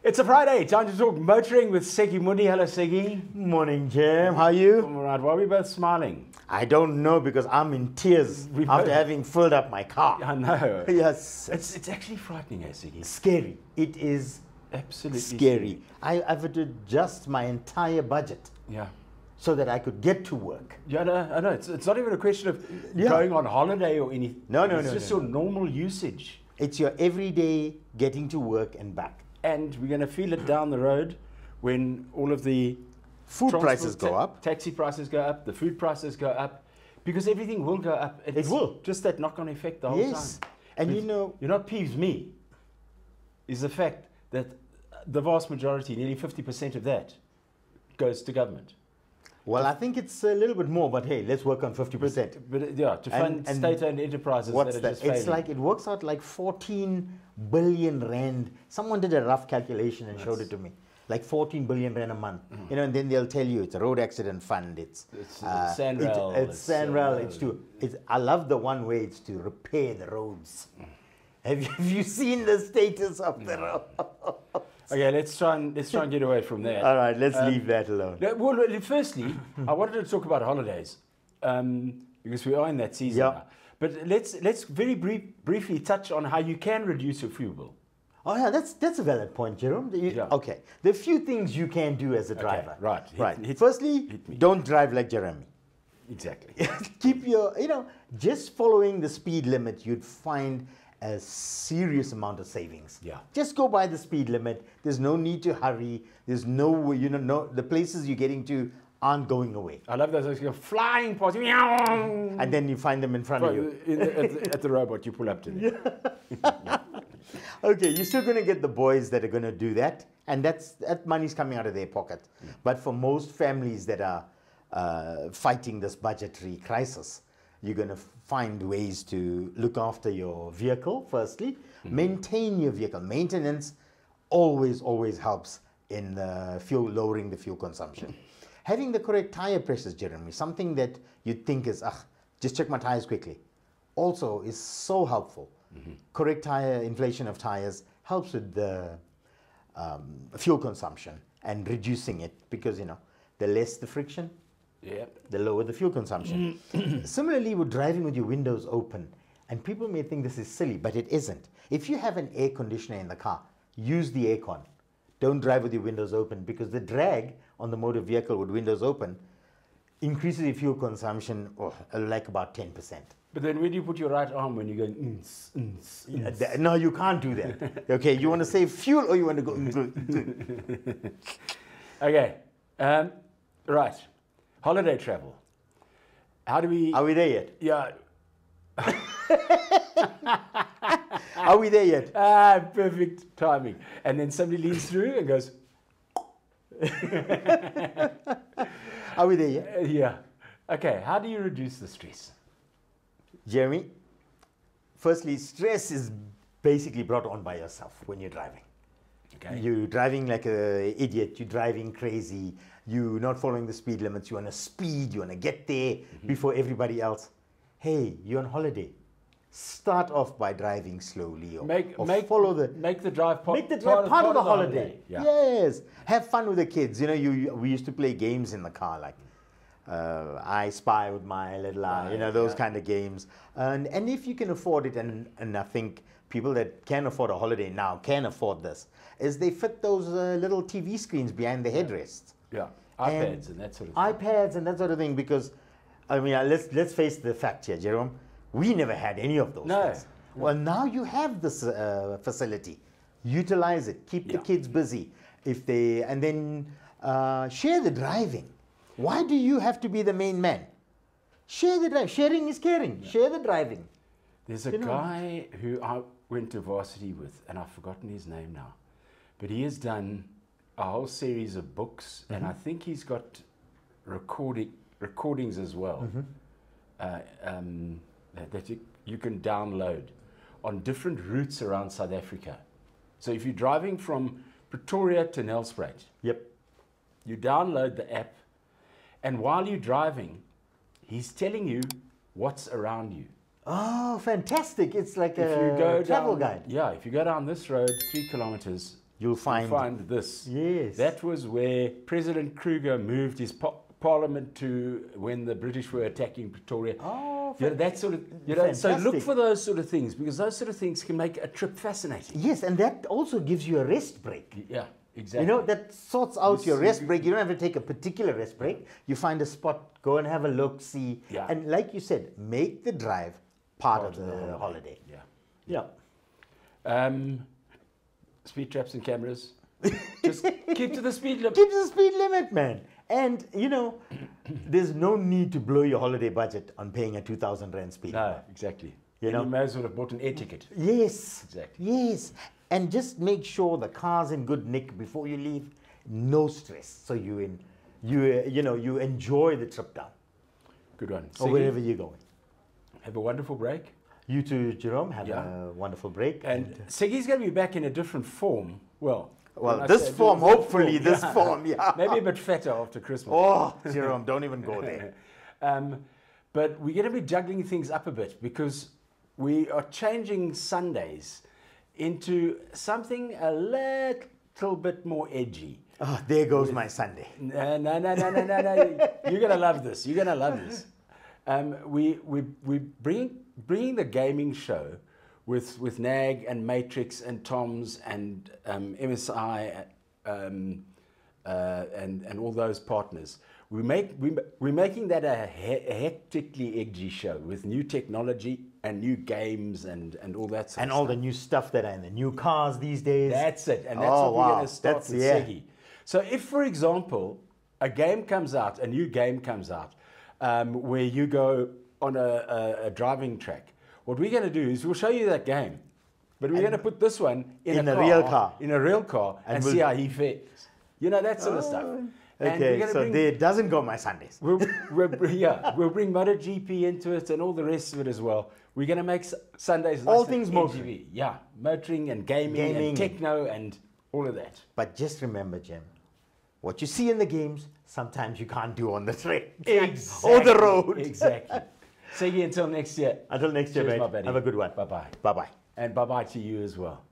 It's a Friday, time to talk motoring with Segi Mundi. Hello, Segi. Morning, Jim. How are you? All right, why are we both smiling? I don't know because I'm in tears after having filled up my car. I know. Yes. It's actually frightening, Segi. Scary. It is Absolutely scary. I've had to adjust my entire budget Yeah. so that I could get to work. Yeah, no, I know. It's not even a question of Yeah. going on holiday or anything. No, no, it's no, just no, your normal usage. It's your everyday getting to work and back. And we're going to feel it down the road when all of the Food transport prices go up. Taxi prices go up, the food prices go up, because everything will go up. It's will. Just that knock-on effect the whole Yes. time. And But you know, you know what peeves me is the fact that the vast majority, nearly 50% of that, goes to government. well, I think it's a little bit more, but hey, let's work on 50%. But yeah, to fund And state-owned enterprises What's that are that? just It's failing. like it works out like 14 billion rand. Someone did a rough calculation and showed it to me. Like 14 billion rand a month. You know, and then they'll tell you it's a road accident fund. It's Sanral, It's Sanral. I love the one way it's to repair the roads. Have you seen the status of the road? Okay, let's try and get away from that. All right, let's leave that alone. Well, firstly, I wanted to talk about holidays because we are in that season Yeah. now. But let's very briefly touch on how you can reduce your fuel bill. Oh yeah, that's a valid point, Jerome. Yeah. Okay, there are few things you can do as a driver. right. Firstly, hit me. don't drive like Jeremy. Exactly. Keep your, just following the speed limit, you'd find a serious amount of savings. Yeah. Just go by the speed limit. There's no need to hurry. There's no, the places you're getting to aren't going away. I love those you're flying past, And then you find them in front of you. at the robot you pull up to them. Okay, you're still going to get the boys that are going to do that, and that money's coming out of their pocket. But for most families that are fighting this budgetary crisis, you're going to find ways to look after your vehicle, firstly. Maintain your vehicle. Maintenance always helps in lowering the fuel consumption. Having the correct tire pressures, Jeremy, something that you'd think is, just check my tires quickly, also is so helpful. Correct inflation of tires helps with the fuel consumption and reducing it because, the less the friction, the lower the fuel consumption. Similarly, with driving with your windows open, and people may think this is silly, but it isn't. If you have an air conditioner in the car, use the aircon. Don't drive with your windows open because the drag on the motor vehicle with windows open increases your fuel consumption like about 10%. But then where do you put your right arm when you're going, No, you can't do that. Okay, you want to save fuel or you want to go? Okay, right. Holiday travel. How do we... Are we there yet? Yeah. Are we there yet? Perfect timing. And then somebody leans through and goes, Are we there yet? yeah. Okay, how do you reduce the stress? Jeremy, firstly, stress is basically brought on by yourself when you're driving. Okay. You're driving like an idiot, you're driving crazy, you're not following the speed limits, you want to speed, you want to get there before everybody else. Hey, you're on holiday. Start off by driving slowly or follow the... Make the drive part, Make the drive part of the holiday. Yeah. Yes. Have fun with the kids. We used to play games in the car like I Spy with my little eye, those kind of games. And if you can afford it, and I think people that can afford a holiday now can afford this, is they fit those little TV screens behind the headrests. Yeah, iPads and that sort of thing. iPads and that sort of thing because, let's face the fact here, Jerome, we never had any of those things. Well, now you have this facility. Utilize it. Keep the kids busy. And then share the driving. Why do you have to be the main man? Share the drive. Sharing is caring. Yeah. Share the driving. There's a guy who I went to varsity with, and I've forgotten his name now. But he has done a whole series of books, and I think he's got recordings as well that you can download on different routes around South Africa. So if you're driving from Pretoria to Nelspruit, you download the app, and while you're driving, he's telling you what's around you. Oh, fantastic. It's like a travel guide. Yeah, if you go down this road 3 kilometers, you'll find this. Yes. That was where President Kruger moved his parliament to when the British were attacking Pretoria. Oh, that sort of, so look for those sort of things, because those sort of things can make a trip fascinating. Yes, and that also gives you a rest break. Yeah, exactly. You know, that sorts out your rest break. You don't have to take a particular rest break. You find a spot, go and have a look, see. Yeah. And like you said, make the drive part of the holiday. Yeah. Speed traps and cameras. Just keep to the speed limit. Keep to the speed limit, man. And, you know, there's no need to blow your holiday budget on paying a 2,000 Rand speed. No, exactly. You may as well have bought an air ticket. Yes. Exactly. Yes. And just make sure the car's in good nick before you leave. No stress. So you enjoy the trip down. Good one. Or wherever you're going. Have a wonderful break. You too, Jerome. Have a wonderful break. And Seggy's going to be back in a different form. Well, this form, hopefully, this form, yeah. Maybe a bit fatter after Christmas. Oh, Jerome, don't even go there. But we're going to be juggling things up a bit, because we are changing Sundays into something a little bit more edgy. Oh, there goes my Sunday. No. You're going to love this. You're going to love this. We're bringing the gaming show with NAG and Matrix and Toms and MSI and all those partners. We're making that a hectically edgy show with new technology and new games and all that sort of stuff. All the new stuff that are in the new cars these days. That's it. And that's what we're going to start with Seggy. So if, for example, a new game comes out, where you go on a driving track, what we're going to do is we'll show you that game, but we're going to put this one in a real car, and see how he fares. You know, that sort of stuff. Okay, so there doesn't go my Sundays. We'll bring MotoGP into it and all the rest of it as well. We're going to make Sundays all things motoring. Yeah, motoring and gaming and techno and all of that. But just remember, Jim, what you see in the games, sometimes you can't do on the track. Exactly. Or the road. Exactly. Seggy, until next year. Until next year, mate. My buddy. Have a good one. Bye-bye. Bye-bye. And bye-bye to you as well.